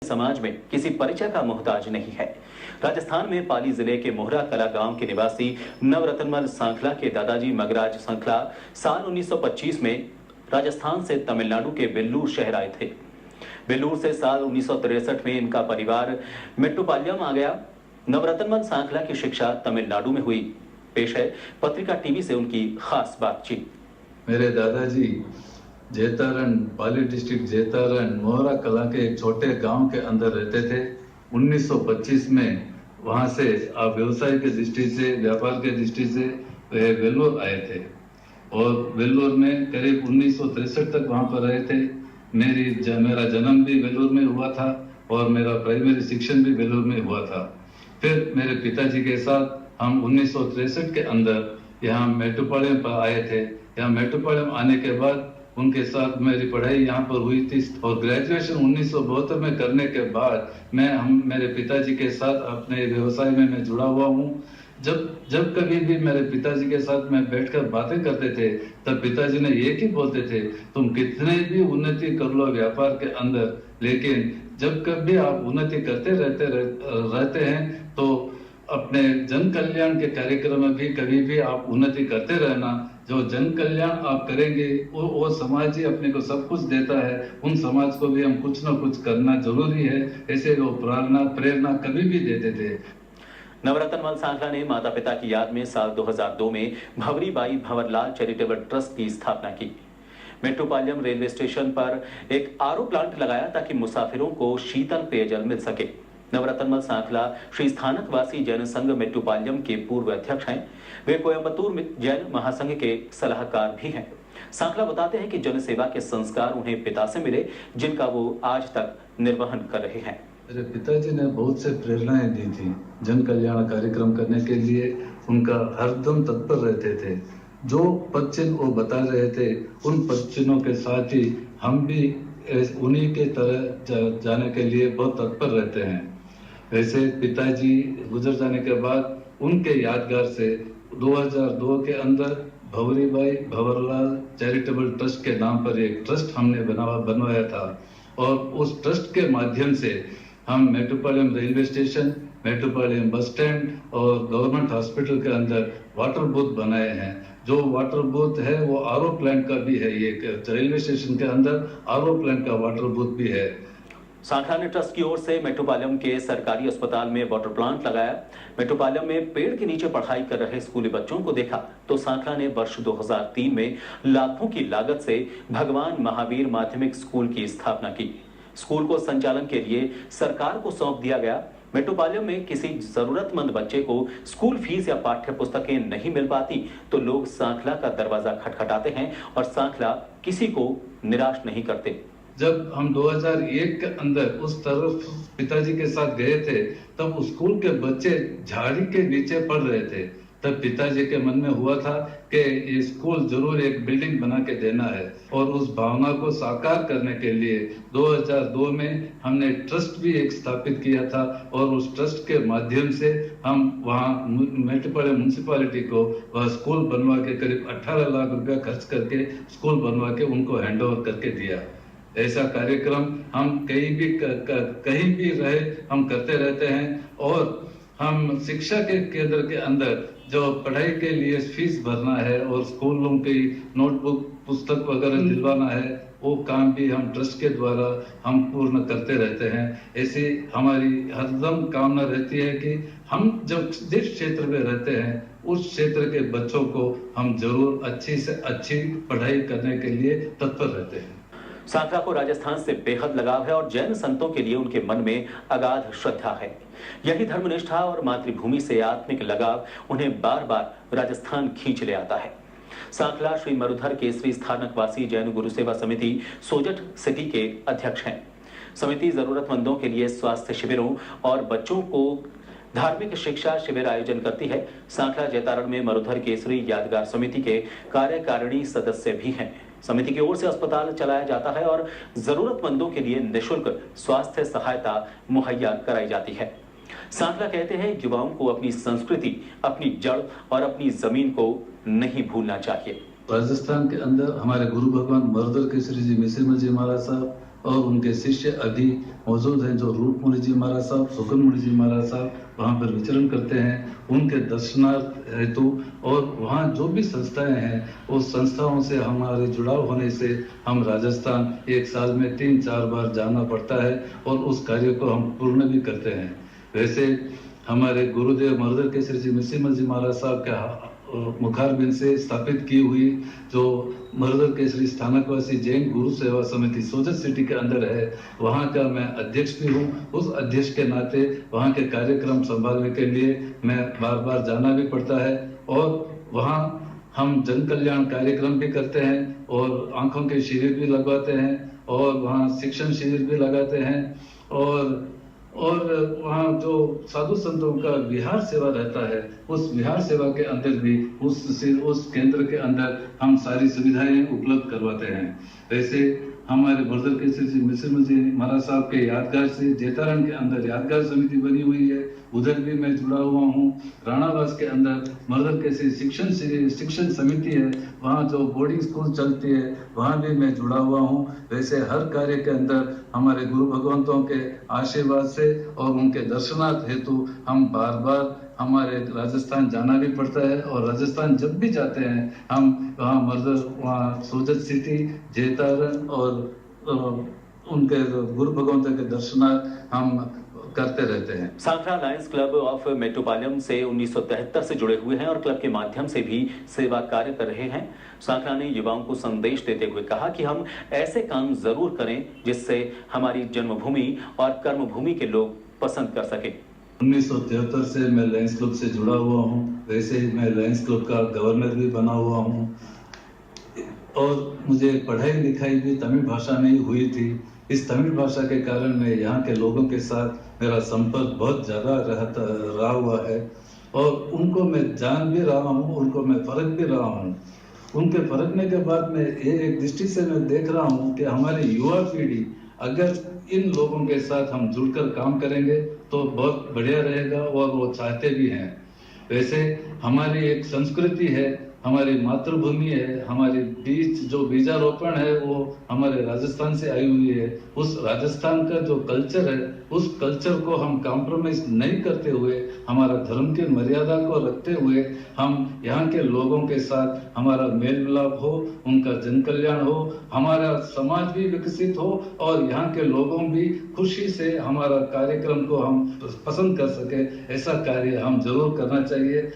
समाज में किसी परिचय का मोहताज नहीं है। राजस्थान में पाली जिले के मोहरा कला गांव के निवासी नवरत्नमल सांखला के दादाजी मगराज सांखला साल 1925 में राजस्थान से तमिलनाडु के वेल्लूर शहर आए थे। वेल्लूर से साल 1963 में इनका परिवार मेट्टुपालयम आ गया। नवरत्नमल सांखला की शिक्षा तमिलनाडु में हुई। पेश है पत्रिका टीवी से उनकी खास बातचीत। मेरे दादाजी जेतारण, पाली डिस्ट्रिक्ट जेतारण मोहरा कला के एक छोटे गांव के अंदर रहते थे। 1925 में वहां से आप व्यवसाय के दृष्टि से, व्यापार के दृष्टि से वे वेल्लोर आए थे और वेल्लोर में करीब 1963 तक वहां पर रहे थे। मेरा जन्म भी वेल्लोर में हुआ था और मेरा प्राइमरी शिक्षण भी वेल्लोर में हुआ था। फिर मेरे पिताजी के साथ हम 1963 के अंदर यहाँ मेट्टुपालयम पर आए थे। यहाँ मेट्टुपालयम आने के बाद उनके साथ मेरी पढ़ाई यहाँ पर हुई थी और ग्रेजुएशन 1972 में करने के बाद मेरे पिताजी के साथ अपने व्यवसाय में मैं जुड़ा हुआ हूँ। जब कभी भी मेरे पिताजी के साथ मैं बैठकर बातें करते थे तब पिताजी ने एक ही बोलते थे, तुम कितने भी उन्नति कर लो व्यापार के अंदर, लेकिन जब कभी आप उन्नति करते रहते हैं तो अपने जन कल्याण के कार्यक्रम में भी कभी भी आप उन्नति करते रहना। जो जन कल्याण आप करेंगे वो समाज ही अपने को सब कुछ देता है, उन समाज को भी हम कुछ ना कुछ करना जरूरी है, ऐसे वो प्रेरणा कभी भी देते थे। नवरत्नमल सांखला ने माता पिता की याद में साल 2002 में भंवरीबाई भंवरलाल चैरिटेबल ट्रस्ट की स्थापना की। मेट्टुपालयम रेलवे स्टेशन पर एक आरओ प्लांट लगाया ताकि मुसाफिरों को शीतल पेयजल मिल सके। नवरत्नमल सांखला श्री स्थानक वासी जैन संघ मेट्टुपालयम के पूर्व अध्यक्ष हैं। वे कोयम्बतूर में जैन महासंघ के सलाहकार भी हैं। सांखला बताते हैं कि जन सेवा के संस्कार उन्हें पिता से मिले, जिनका वो आज तक निर्वहन कर रहे हैं। मेरे पिताजी ने बहुत से प्रेरणाएं दी थी जन कल्याण कार्यक्रम करने के लिए। उनका हरदम तत्पर रहते थे। जो पद चिन्ह वो बता रहे थे उन पद चिन्हों के साथ ही हम भी उन्हीं के तरह जाने के लिए बहुत तत्पर रहते हैं। वैसे पिताजी गुजर जाने के बाद उनके यादगार से 2002 के अंदर भंवरीबाई भंवरलाल चैरिटेबल ट्रस्ट के नाम पर एक ट्रस्ट हमने बनवाया था और उस ट्रस्ट के माध्यम से हम Mettupalayam railway station, Mettupalayam bus stand और गवर्नमेंट हॉस्पिटल के अंदर वाटर बूथ बनाए हैं। जो वाटर बूथ है वो आरओ प्लांट का भी है। ये रेलवे स्टेशन के अंदर आरओ प्लांट का वाटर बूथ भी है। सांखला ने ट्रस्ट की ओर से मेट्टुपालयम के सरकारी अस्पताल में वाटर प्लांट लगाया। मेट्टुपालयम में पेड़ के नीचे पढ़ाई कर रहे स्कूली बच्चों को देखा तो सांखला ने वर्ष 2003 में लाखों की लागत से भगवान महावीर माध्यमिक स्कूल की स्थापना की। स्कूल को संचालन के लिए सरकार को सौंप दिया गया। मेट्टुपालयम में किसी जरूरतमंद बच्चे को स्कूल फीस या पाठ्य पुस्तकें नहीं मिल पाती तो लोग सांखला का दरवाजा खटखटाते हैं और सांखला किसी को निराश नहीं करते। जब हम 2001 के अंदर उस तरफ पिताजी के साथ गए थे तब स्कूल के बच्चे झाड़ी के नीचे पढ़ रहे थे। तब पिताजी के मन में हुआ था कि ये स्कूल जरूर एक बिल्डिंग बना के देना है और उस भावना को साकार करने के लिए 2002 में हमने ट्रस्ट भी एक स्थापित किया था और उस ट्रस्ट के माध्यम से हम वहाँ मेट्टुपालयम म्युनिसिपैलिटी को वह स्कूल बनवा के करीब 18 लाख रुपया खर्च करके स्कूल बनवा के उनको हैंड ओवर करके दिया। ऐसा कार्यक्रम हम कहीं भी रहे हम करते रहते हैं और हम शिक्षा के केंद्र के अंदर जो पढ़ाई के लिए फीस भरना है और स्कूलों की नोटबुक पुस्तक वगैरह दिलवाना है वो काम भी हम ट्रस्ट के द्वारा हम पूर्ण करते रहते हैं। ऐसी हमारी हरदम कामना रहती है कि हम जब जिस क्षेत्र में रहते हैं उस क्षेत्र के बच्चों को हम जरूर अच्छी से अच्छी पढ़ाई करने के लिए तत्पर रहते हैं। सांखला को राजस्थान से बेहद लगाव है और जैन संतों के लिए उनके मन में अगाध श्रद्धा है। यही धर्मनिष्ठा और मातृभूमि से आत्मिक लगाव उन्हें बार बार राजस्थान खींच ले आता है। सांखला श्री मरुधर केसरी स्थानकवासी जैन गुरु सेवा समिति सोजठ सिटी के अध्यक्ष हैं। समिति जरूरतमंदों के लिए स्वास्थ्य शिविरों और बच्चों को धार्मिक शिक्षा शिविर आयोजन करती है। सांखला जेतारण में मरुधर केसरी यादगार समिति के कार्यकारिणी सदस्य भी हैं। समिति की ओर से अस्पताल चलाया जाता है और जरूरतमंदों के लिए निःशुल्क स्वास्थ्य सहायता मुहैया कराई जाती है। सांखला कहते हैं युवाओं को अपनी संस्कृति, अपनी जड़ और अपनी जमीन को नहीं भूलना चाहिए। राजस्थान के अंदर हमारे गुरु भगवान मरुधर केसरी जी मिसिर जी महाराज साहब और उनके शिष्य अभी मौजूद हैं, जो रूप मुनि जी महाराज साहब, सुगन मुनि जी महाराज साहब वहाँ पर विचरण करते हैं उनके दर्शनार्थ हेतु। और वहाँ जो भी संस्थाएं हैं उस संस्थाओं से हमारे जुड़ाव होने से हम राजस्थान एक साल में 3-4 बार जाना पड़ता है और उस कार्य को हम पूर्ण भी करते हैं। वैसे हमारे गुरुदेव मर्दर केसरी जी मिसिमल जी महाराज साहब के मुखारबिंद से स्थापित की हुई जो मर्दर केसरी स्थानकवासी जैन गुरु सेवा समिति सोजत सिटी के अंदर है, वहाँ का मैं अध्यक्ष भी हूँ। उस अध्यक्ष के नाते वहाँ के कार्यक्रम संभालने के लिए मैं बार बार जाना भी पड़ता है और वहाँ हम जन कल्याण कार्यक्रम भी करते हैं और आंखों के शिविर भी लगवाते हैं और वहाँ शिक्षण शिविर भी लगाते हैं और वहाँ जो साधु संतों का विहार सेवा रहता है उस विहार सेवा के अंदर भी उस केंद्र के अंदर हम सारी सुविधाएं उपलब्ध करवाते हैं। वैसे हमारे मर्दर केसरी जी मिसिमल जी महाराज साहब के यादगार से जेतारण के अंदर यादगार समिति बनी हुई है, उधर भी मैं जुड़ा हुआ हूँ। राणावास के अंदर मर्दर केसरी शिक्षण समिति है, वहाँ जो बोर्डिंग स्कूल चलती है वहाँ भी मैं जुड़ा हुआ हूँ। वैसे हर कार्य के अंदर हमारे गुरु भगवंतों के आशीर्वाद से और उनके दर्शनार्थ हेतु हम बार बार हमारे राजस्थान जाना भी पड़ता है और राजस्थान जब भी जाते हैं हम वहाँ मर्दर, वहाँ सोजत सिटी, जेतारण और उनके गुरु भगवंतों के दर्शनार्थ हम करते रहते हैं। सांखरा लायंस क्लब ऑफ मेट्रोपालियम से 1973 से जुड़े हुए हैं और क्लब के माध्यम से भी सेवा कार्य कर रहे हैं। सांखरा ने युवाओं को संदेश देते हुए कहा कि हम ऐसे काम जरूर करें जिससे हमारी जन्मभूमि और कर्मभूमि के लोग पसंद कर सकें। 1973 से मैं लायंस क्लब से जुड़ा हुआ हूँ। वैसे मैं लायंस क्लब का गवर्नर भी बना हुआ हूँ और मुझे पढ़ाई लिखाई भी तमिल भाषा में ही हुई थी। इस तमिल भाषा के कारण मैं यहाँ के लोगों के साथ मेरा संपर्क बहुत ज़्यादा रहा हुआ है और उनको मैं जान भी रहा हूँ, उनको मैं परख भी रहा हूँ। उनके परखने के बाद मैं एक दृष्टि से मैं देख रहा हूँ कि हमारी युवा पीढ़ी अगर इन लोगों के साथ हम जुड़कर काम करेंगे तो बहुत बढ़िया रहेगा और वो चाहते भी हैं। वैसे हमारी एक संस्कृति है, हमारी मातृभूमि है, हमारे बीच जो बीजारोपण है वो हमारे राजस्थान से आई हुई है। उस राजस्थान का जो कल्चर है उस कल्चर को हम कॉम्प्रोमाइज नहीं करते हुए, हमारा धर्म की मर्यादा को रखते हुए हम यहाँ के लोगों के साथ हमारा मेल मिलाप हो, उनका जन कल्याण हो, हमारा समाज भी विकसित हो और यहाँ के लोगों भी खुशी से हमारा कार्यक्रम को हम पसंद कर सके, ऐसा कार्य हम जरूर करना चाहिए।